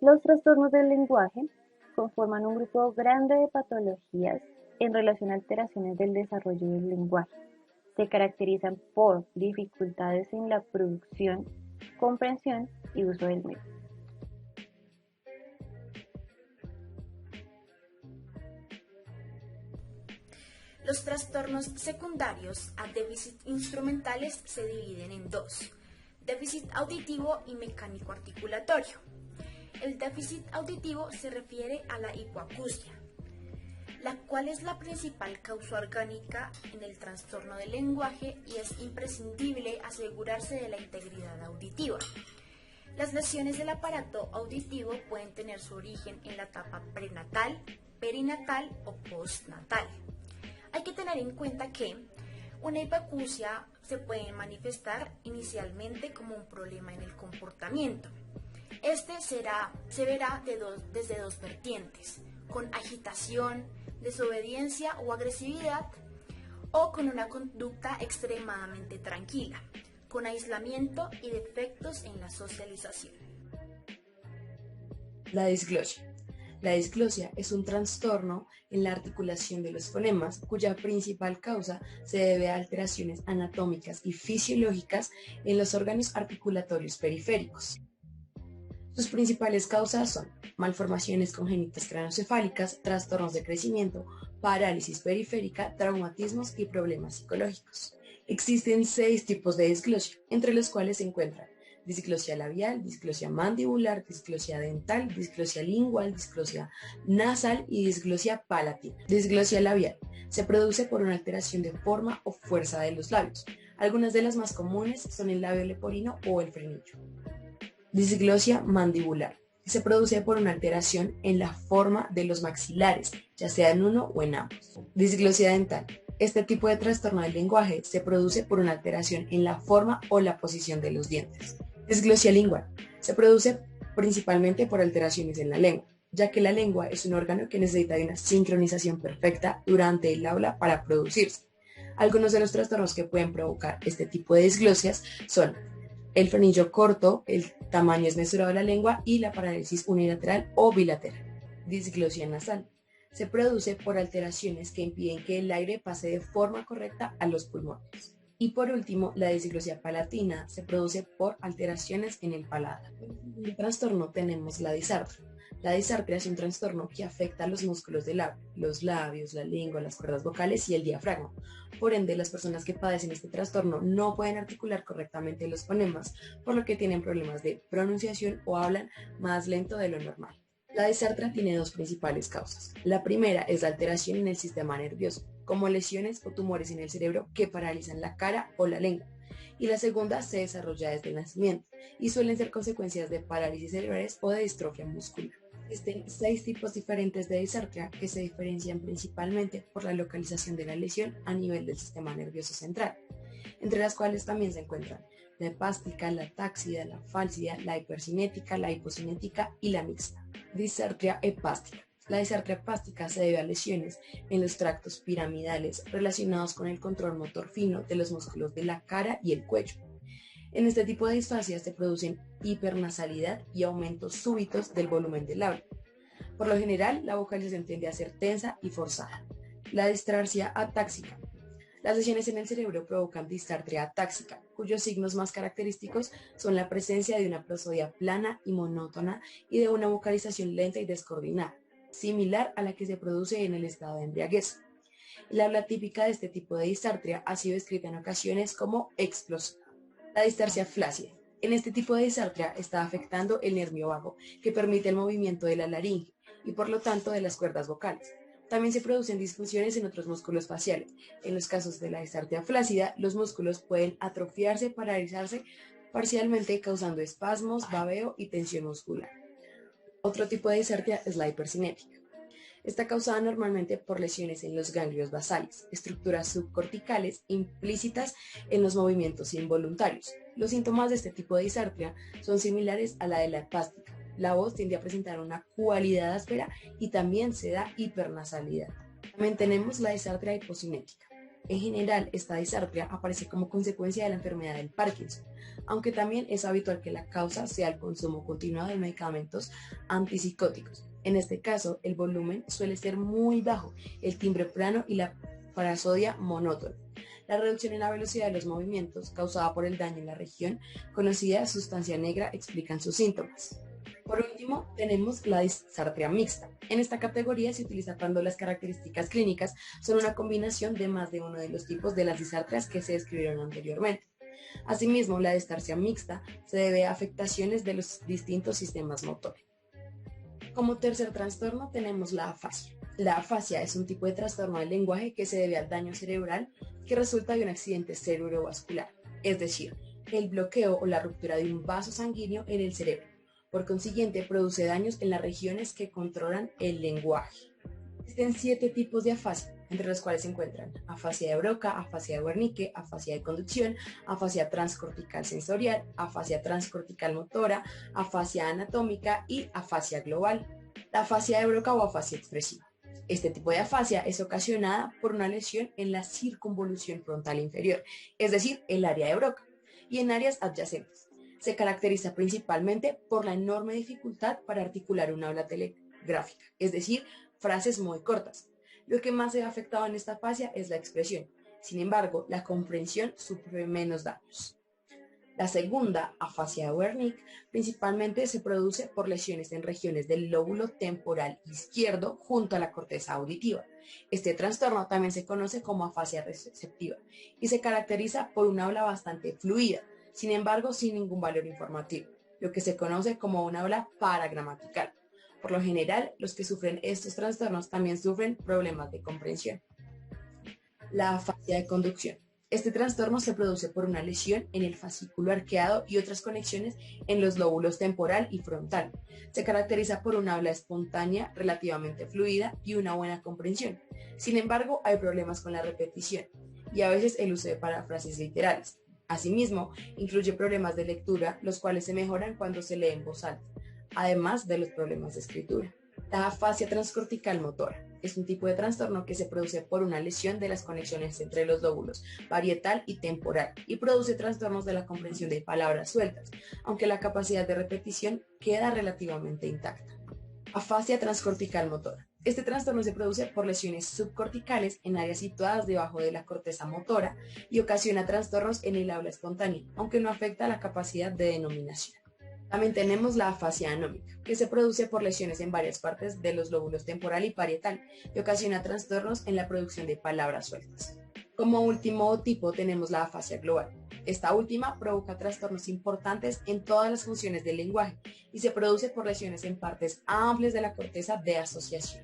Los trastornos del lenguaje conforman un grupo grande de patologías en relación a alteraciones del desarrollo del lenguaje. Se caracterizan por dificultades en la producción, comprensión y uso del mismo. Los trastornos secundarios a déficit instrumentales se dividen en dos: déficit auditivo y mecánico articulatorio. El déficit auditivo se refiere a la hipoacusia, la cual es la principal causa orgánica en el trastorno del lenguaje y es imprescindible asegurarse de la integridad auditiva. Las lesiones del aparato auditivo pueden tener su origen en la etapa prenatal, perinatal o postnatal. Hay que tener en cuenta que una hipoacusia se puede manifestar inicialmente como un problema en el comportamiento. Este se verá desde dos vertientes: con agitación, desobediencia o agresividad, o con una conducta extremadamente tranquila, con aislamiento y defectos en la socialización. La disglosia. La disglosia es un trastorno en la articulación de los fonemas cuya principal causa se debe a alteraciones anatómicas y fisiológicas en los órganos articulatorios periféricos. Sus principales causas son malformaciones congénitas craneoencefálicas, trastornos de crecimiento, parálisis periférica, traumatismos y problemas psicológicos. Existen 6 tipos de disglosia, entre los cuales se encuentran disglosia labial, disglosia mandibular, disglosia dental, disglosia lingual, disglosia nasal y disglosia palatina. Disglosia labial se produce por una alteración de forma o fuerza de los labios. Algunas de las más comunes son el labio leporino o el frenillo. Disglosia mandibular se produce por una alteración en la forma de los maxilares, ya sea en uno o en ambos. Disglosia dental. Este tipo de trastorno del lenguaje se produce por una alteración en la forma o la posición de los dientes. Disglosia lingual se produce principalmente por alteraciones en la lengua, ya que la lengua es un órgano que necesita de una sincronización perfecta durante el habla para producirse. Algunos de los trastornos que pueden provocar este tipo de disglosias son el frenillo corto, el tamaño desmesurado de la lengua y la parálisis unilateral o bilateral. Disglosia nasal se produce por alteraciones que impiden que el aire pase de forma correcta a los pulmones. Y por último, la disglosia palatina se produce por alteraciones en el paladar. En el trastorno tenemos la disartria. La disartria es un trastorno que afecta a los músculos del labio, los labios, la lengua, las cuerdas vocales y el diafragma. Por ende, las personas que padecen este trastorno no pueden articular correctamente los fonemas, por lo que tienen problemas de pronunciación o hablan más lento de lo normal. La disartria tiene dos principales causas. La primera es la alteración en el sistema nervioso, como lesiones o tumores en el cerebro que paralizan la cara o la lengua. Y la segunda se desarrolla desde el nacimiento y suelen ser consecuencias de parálisis cerebrales o de distrofia muscular. Existen 6 tipos diferentes de disartria que se diferencian principalmente por la localización de la lesión a nivel del sistema nervioso central, entre las cuales también se encuentran la hepástica, la táxida, la fálcida, la hipercinética, la hipocinética y la mixta. Disartria hepástica. La disartria hepástica se debe a lesiones en los tractos piramidales relacionados con el control motor fino de los músculos de la cara y el cuello. En este tipo de disfasia se producen hipernasalidad y aumentos súbitos del volumen del labio. Por lo general, la vocalización tiende a ser tensa y forzada. La disartria atáxica. Las lesiones en el cerebro provocan disartria atáxica, cuyos signos más característicos son la presencia de una prosodia plana y monótona y de una vocalización lenta y descoordinada, similar a la que se produce en el estado de embriaguez. El habla típica de este tipo de disartria ha sido descrita en ocasiones como explosiva. La disartria flácida. En este tipo de disartria está afectando el nervio vago, que permite el movimiento de la laringe y por lo tanto de las cuerdas vocales. También se producen disfunciones en otros músculos faciales. En los casos de la disartria flácida, los músculos pueden atrofiarse, paralizarse parcialmente, causando espasmos, babeo y tensión muscular. Otro tipo de disartria es la hipercinética. Está causada normalmente por lesiones en los ganglios basales, estructuras subcorticales implícitas en los movimientos involuntarios. Los síntomas de este tipo de disartria son similares a la de la hepástica. La voz tiende a presentar una cualidad áspera y también se da hipernasalidad. También tenemos la disartria hipocinética. En general, esta disartria aparece como consecuencia de la enfermedad del Parkinson, aunque también es habitual que la causa sea el consumo continuado de medicamentos antipsicóticos. En este caso, el volumen suele ser muy bajo, el timbre plano y la parasodia monótona. La reducción en la velocidad de los movimientos causada por el daño en la región conocida sustancia negra explican sus síntomas. Por último, tenemos la disartria mixta. En esta categoría se utiliza cuando las características clínicas son una combinación de más de uno de los tipos de las disartrias que se describieron anteriormente. Asimismo, la disartria mixta se debe a afectaciones de los distintos sistemas motores. Como tercer trastorno tenemos la afasia. La afasia es un tipo de trastorno del lenguaje que se debe al daño cerebral que resulta de un accidente cerebrovascular, es decir, el bloqueo o la ruptura de un vaso sanguíneo en el cerebro. Por consiguiente, produce daños en las regiones que controlan el lenguaje. Existen 7 tipos de afasia, entre los cuales se encuentran afasia de Broca, afasia de Wernicke, afasia de conducción, afasia transcortical sensorial, afasia transcortical motora, afasia anatómica y afasia global. La afasia de Broca o afasia expresiva. Este tipo de afasia es ocasionada por una lesión en la circunvolución frontal inferior, es decir, el área de Broca, y en áreas adyacentes. Se caracteriza principalmente por la enorme dificultad para articular una habla telegráfica, es decir, frases muy cortas. Lo que más se ha afectado en esta afasia es la expresión. Sin embargo, la comprensión sufre menos daños. La segunda, afasia de Wernicke, principalmente se produce por lesiones en regiones del lóbulo temporal izquierdo junto a la corteza auditiva. Este trastorno también se conoce como afasia receptiva y se caracteriza por un habla bastante fluida, sin embargo sin ningún valor informativo, lo que se conoce como un habla paragramatical. Por lo general, los que sufren estos trastornos también sufren problemas de comprensión. La afasia de conducción. Este trastorno se produce por una lesión en el fascículo arqueado y otras conexiones en los lóbulos temporal y frontal. Se caracteriza por una habla espontánea, relativamente fluida y una buena comprensión. Sin embargo, hay problemas con la repetición y a veces el uso de paráfrasis literales. Asimismo, incluye problemas de lectura, los cuales se mejoran cuando se lee en voz alta, además de los problemas de escritura. La afasia transcortical motora es un tipo de trastorno que se produce por una lesión de las conexiones entre los lóbulos parietal y temporal y produce trastornos de la comprensión de palabras sueltas, aunque la capacidad de repetición queda relativamente intacta. Afasia transcortical motora. Este trastorno se produce por lesiones subcorticales en áreas situadas debajo de la corteza motora y ocasiona trastornos en el habla espontánea, aunque no afecta la capacidad de denominación. También tenemos la afasia anómica, que se produce por lesiones en varias partes de los lóbulos temporal y parietal y ocasiona trastornos en la producción de palabras sueltas. Como último tipo tenemos la afasia global. Esta última provoca trastornos importantes en todas las funciones del lenguaje y se produce por lesiones en partes amplias de la corteza de asociación.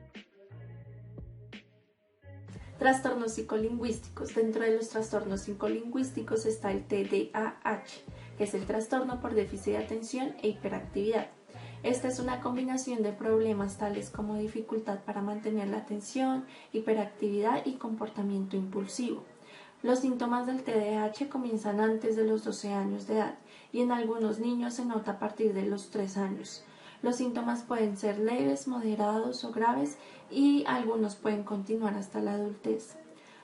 Trastornos psicolingüísticos. Dentro de los trastornos psicolingüísticos está el TDAH, que es el trastorno por déficit de atención e hiperactividad. Esta es una combinación de problemas tales como dificultad para mantener la atención, hiperactividad y comportamiento impulsivo. Los síntomas del TDAH comienzan antes de los 12 años de edad y en algunos niños se nota a partir de los 3 años. Los síntomas pueden ser leves, moderados o graves y algunos pueden continuar hasta la adultez.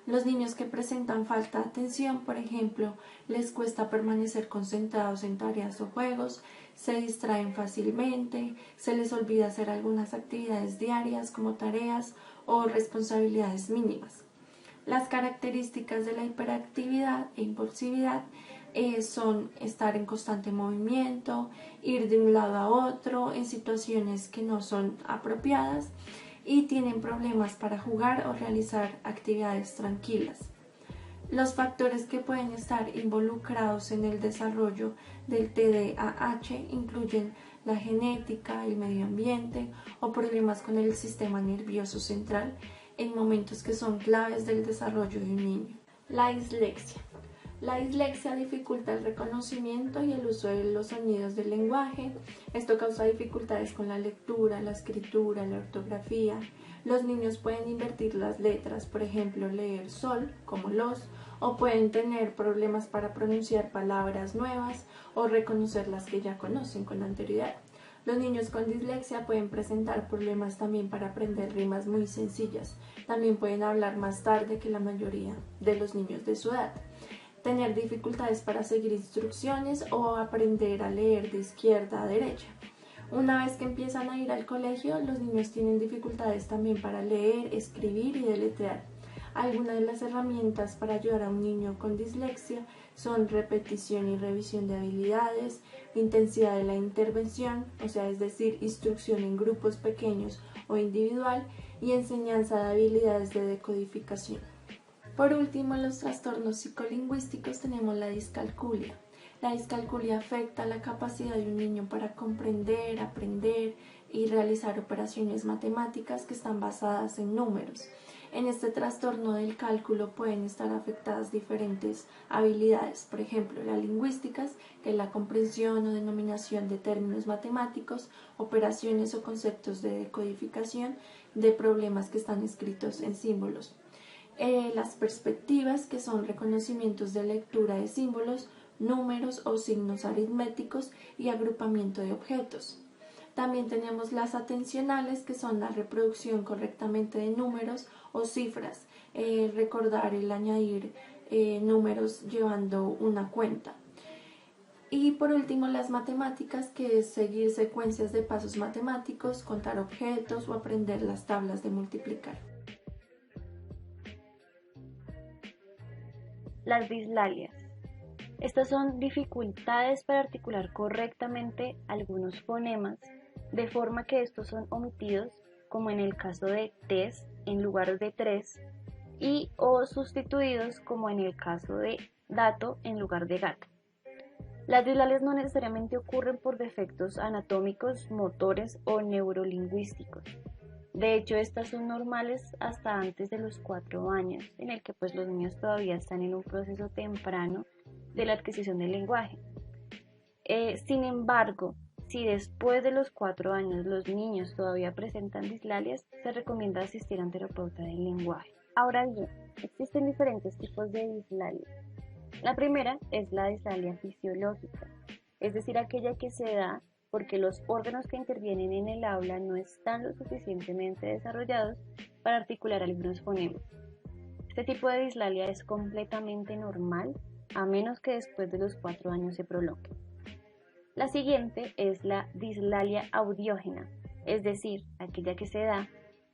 Los niños que presentan falta de atención, por ejemplo, les cuesta permanecer concentrados en tareas o juegos, se distraen fácilmente, se les olvida hacer algunas actividades diarias como tareas o responsabilidades mínimas. Las características de la hiperactividad e impulsividad son estar en constante movimiento, ir de un lado a otro en situaciones que no son apropiadas y tienen problemas para jugar o realizar actividades tranquilas. Los factores que pueden estar involucrados en el desarrollo del TDAH incluyen la genética, el medio ambiente o problemas con el sistema nervioso central en momentos que son claves del desarrollo de un niño. La dislexia. La dislexia dificulta el reconocimiento y el uso de los sonidos del lenguaje. Esto causa dificultades con la lectura, la escritura, la ortografía. Los niños pueden invertir las letras, por ejemplo, leer sol como los, o pueden tener problemas para pronunciar palabras nuevas o reconocer las que ya conocen con anterioridad. Los niños con dislexia pueden presentar problemas también para aprender rimas muy sencillas, También pueden hablar más tarde que la mayoría de los niños de su edad. Tener dificultades para seguir instrucciones o aprender a leer de izquierda a derecha. Una vez que empiezan a ir al colegio, los niños tienen dificultades también para leer, escribir y deletrear. Algunas de las herramientas para ayudar a un niño con dislexia son repetición y revisión de habilidades, intensidad de la intervención, es decir, instrucción en grupos pequeños o individual, y enseñanza de habilidades de decodificación. Por último, en los trastornos psicolingüísticos tenemos la discalculia. La discalculia afecta la capacidad de un niño para comprender, aprender y realizar operaciones matemáticas que están basadas en números. En este trastorno del cálculo pueden estar afectadas diferentes habilidades, por ejemplo, las lingüísticas, que es la comprensión o denominación de términos matemáticos, operaciones o conceptos de decodificación de problemas que están escritos en símbolos. Las perspectivas, que son reconocimientos de lectura de símbolos, números o signos aritméticos y agrupamiento de objetos. También tenemos las atencionales, que son la reproducción correctamente de números o cifras, recordar el añadir números llevando una cuenta. Y por último, las matemáticas, que es seguir secuencias de pasos matemáticos, contar objetos o aprender las tablas de multiplicar. Las dislalias. Estas son dificultades para articular correctamente algunos fonemas, de forma que estos son omitidos, como en el caso de tes en lugar de tres, y o sustituidos, como en el caso de dato en lugar de gato. Las dislalias no necesariamente ocurren por defectos anatómicos, motores o neurolingüísticos. De hecho, estas son normales hasta antes de los 4 años, en el que los niños todavía están en un proceso temprano de la adquisición del lenguaje. Sin embargo, si después de los 4 años los niños todavía presentan dislalias, se recomienda asistir a un terapeuta del lenguaje. Ahora bien, existen diferentes tipos de dislalias. La primera es la dislalia fisiológica, es decir, aquella que se da porque los órganos que intervienen en el habla no están lo suficientemente desarrollados para articular algunos fonemas. Este tipo de dislalia es completamente normal, a menos que después de los 4 años se prolongue. La siguiente es la dislalia audiógena, es decir, aquella que se da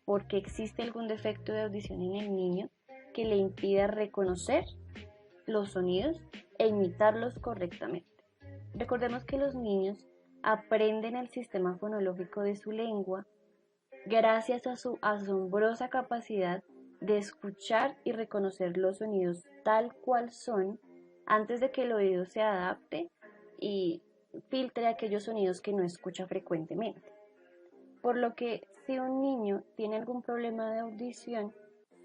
porque existe algún defecto de audición en el niño que le impida reconocer los sonidos e imitarlos correctamente. Recordemos que los niños aprenden el sistema fonológico de su lengua gracias a su asombrosa capacidad de escuchar y reconocer los sonidos tal cual son antes de que el oído se adapte y filtre aquellos sonidos que no escucha frecuentemente. Por lo que si un niño tiene algún problema de audición,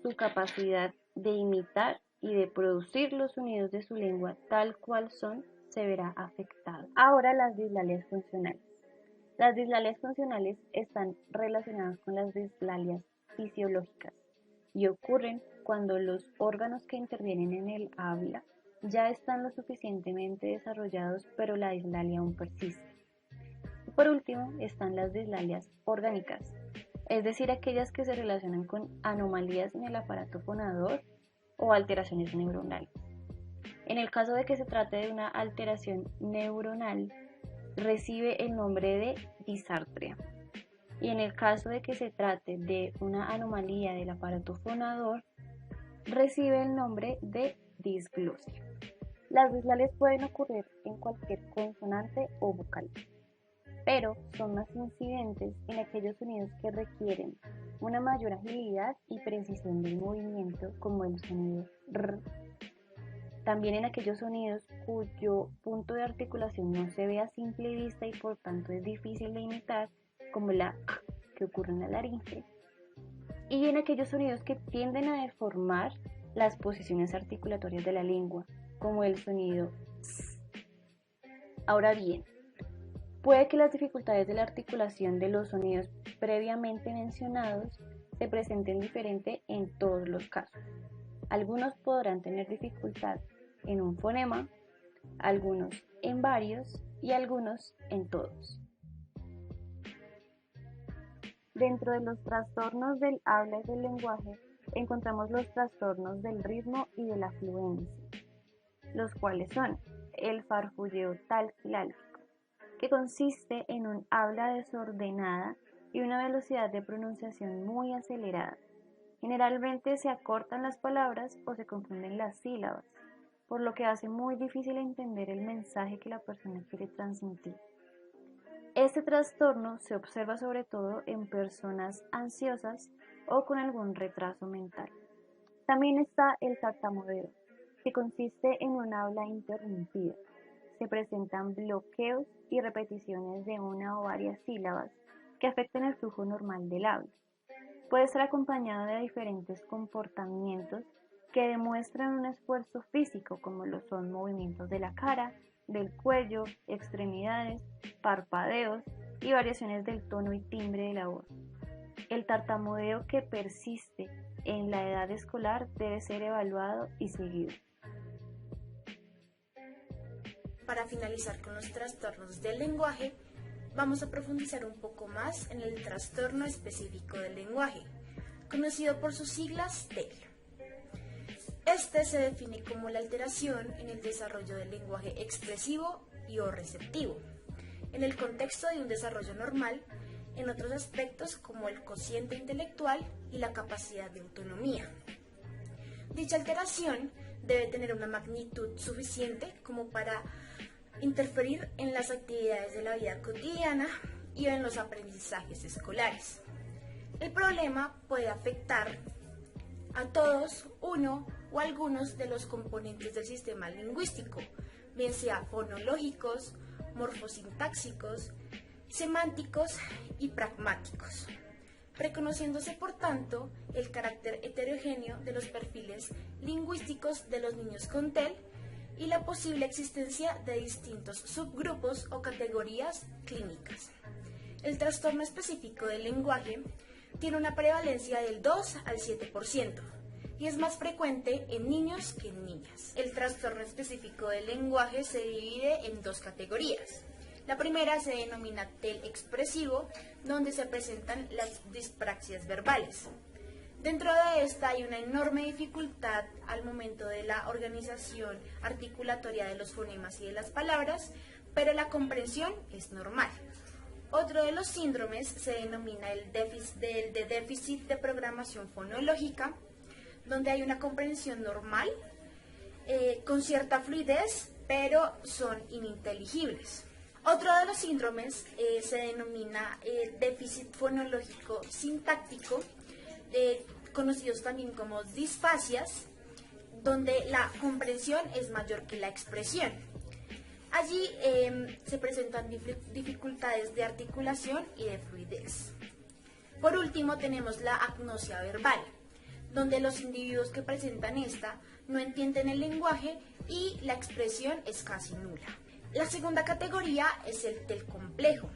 su capacidad de imitar y de producir los sonidos de su lengua tal cual son se verá afectado. Ahora, las dislalias funcionales. Las dislalias funcionales están relacionadas con las dislalias fisiológicas y ocurren cuando los órganos que intervienen en el habla ya están lo suficientemente desarrollados, pero la dislalia aún persiste. Y por último están las dislalias orgánicas, es decir, aquellas que se relacionan con anomalías en el aparato fonador o alteraciones neuronales. En el caso de que se trate de una alteración neuronal, recibe el nombre de disartria. Y en el caso de que se trate de una anomalía del aparato fonador, recibe el nombre de disglosia. Las dislalias pueden ocurrir en cualquier consonante o vocal, pero son más incidentes en aquellos sonidos que requieren una mayor agilidad y precisión del movimiento, como el sonido R. También en aquellos sonidos cuyo punto de articulación no se ve a simple vista y por tanto es difícil de imitar, como la K que ocurre en la laringe, y en aquellos sonidos que tienden a deformar las posiciones articulatorias de la lengua, como el sonido S. Ahora bien, puede que las dificultades de la articulación de los sonidos previamente mencionados se presenten diferente en todos los casos. Algunos podrán tener dificultad en un fonema, algunos en varios y algunos en todos. Dentro de los trastornos del habla y del lenguaje encontramos los trastornos del ritmo y de la fluencia, los cuales son el farfulleo talquilálgico, que consiste en un habla desordenada y una velocidad de pronunciación muy acelerada. Generalmente se acortan las palabras o se confunden las sílabas, por lo que hace muy difícil entender el mensaje que la persona quiere transmitir. Este trastorno se observa sobre todo en personas ansiosas o con algún retraso mental. También está el tartamudeo, que consiste en un habla interrumpida. Se presentan bloqueos y repeticiones de una o varias sílabas que afectan el flujo normal del habla. Puede estar acompañado de diferentes comportamientos que demuestran un esfuerzo físico, como lo son movimientos de la cara, del cuello, extremidades, parpadeos y variaciones del tono y timbre de la voz. El tartamudeo que persiste en la edad escolar debe ser evaluado y seguido. Para finalizar con los trastornos del lenguaje, vamos a profundizar un poco más en el trastorno específico del lenguaje, conocido por sus siglas TEL. Este se define como la alteración en el desarrollo del lenguaje expresivo y o receptivo, en el contexto de un desarrollo normal, en otros aspectos como el cociente intelectual y la capacidad de autonomía. Dicha alteración debe tener una magnitud suficiente como para interferir en las actividades de la vida cotidiana y en los aprendizajes escolares. El problema puede afectar a todos, uno o algunos de los componentes del sistema lingüístico, bien sea fonológicos, morfosintáxicos, semánticos y pragmáticos, reconociéndose por tanto el carácter heterogéneo de los perfiles lingüísticos de los niños con TEL y la posible existencia de distintos subgrupos o categorías clínicas. El trastorno específico del lenguaje tiene una prevalencia del 2 al 7% y es más frecuente en niños que en niñas. El trastorno específico del lenguaje se divide en dos categorías. La primera se denomina TEL expresivo, donde se presentan las dispraxias verbales. Dentro de esta hay una enorme dificultad al momento de la organización articulatoria de los fonemas y de las palabras, pero la comprensión es normal. Otro de los síndromes se denomina el de déficit de programación fonológica, donde hay una comprensión normal, con cierta fluidez, pero son ininteligibles. Otro de los síndromes se denomina déficit fonológico sintáctico, conocidos también como disfasias, donde la comprensión es mayor que la expresión. Allí se presentan dificultades de articulación y de fluidez. Por último tenemos la agnosia verbal, donde los individuos que presentan esta no entienden el lenguaje y la expresión es casi nula. La segunda categoría es el TEL complejo,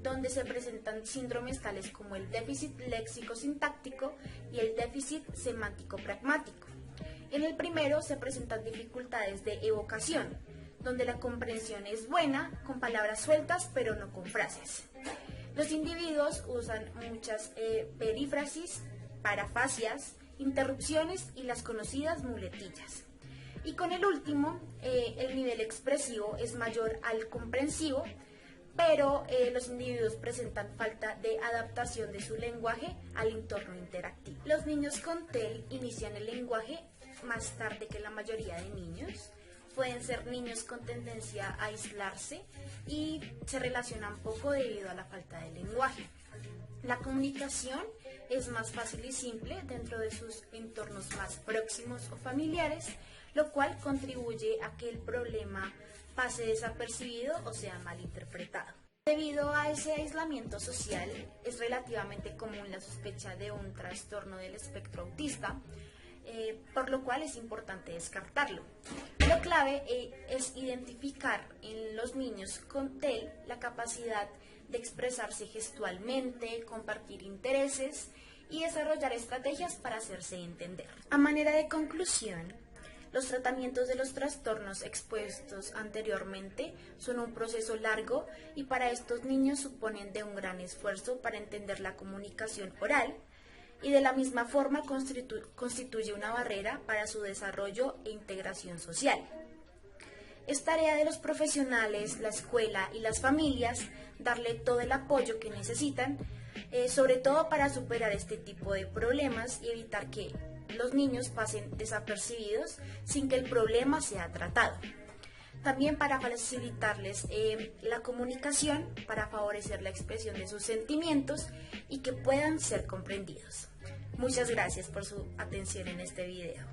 donde se presentan síndromes tales como el déficit léxico-sintáctico y el déficit semántico-pragmático. En el primero se presentan dificultades de evocación, donde la comprensión es buena, con palabras sueltas, pero no con frases. Los individuos usan muchas perífrasis, parafasias, interrupciones y las conocidas muletillas. Y con el último, el nivel expresivo es mayor al comprensivo, pero los individuos presentan falta de adaptación de su lenguaje al entorno interactivo. Los niños con TEL inician el lenguaje más tarde que la mayoría de niños. Pueden ser niños con tendencia a aislarse y se relacionan poco debido a la falta de lenguaje. La comunicación es más fácil y simple dentro de sus entornos más próximos o familiares, lo cual contribuye a que el problema pase desapercibido o sea malinterpretado. Debido a ese aislamiento social, es relativamente común la sospecha de un trastorno del espectro autista, por lo cual es importante descartarlo. Lo clave es identificar en los niños con TEL la capacidad de expresarse gestualmente, compartir intereses y desarrollar estrategias para hacerse entender. A manera de conclusión, los tratamientos de los trastornos expuestos anteriormente son un proceso largo y para estos niños suponen de un gran esfuerzo para entender la comunicación oral y de la misma forma constituye una barrera para su desarrollo e integración social. Es tarea de los profesionales, la escuela y las familias darle todo el apoyo que necesitan, sobre todo para superar este tipo de problemas y evitar que los niños pasen desapercibidos sin que el problema sea tratado. También para facilitarles la comunicación, para favorecer la expresión de sus sentimientos y que puedan ser comprendidos. Muchas gracias por su atención en este video.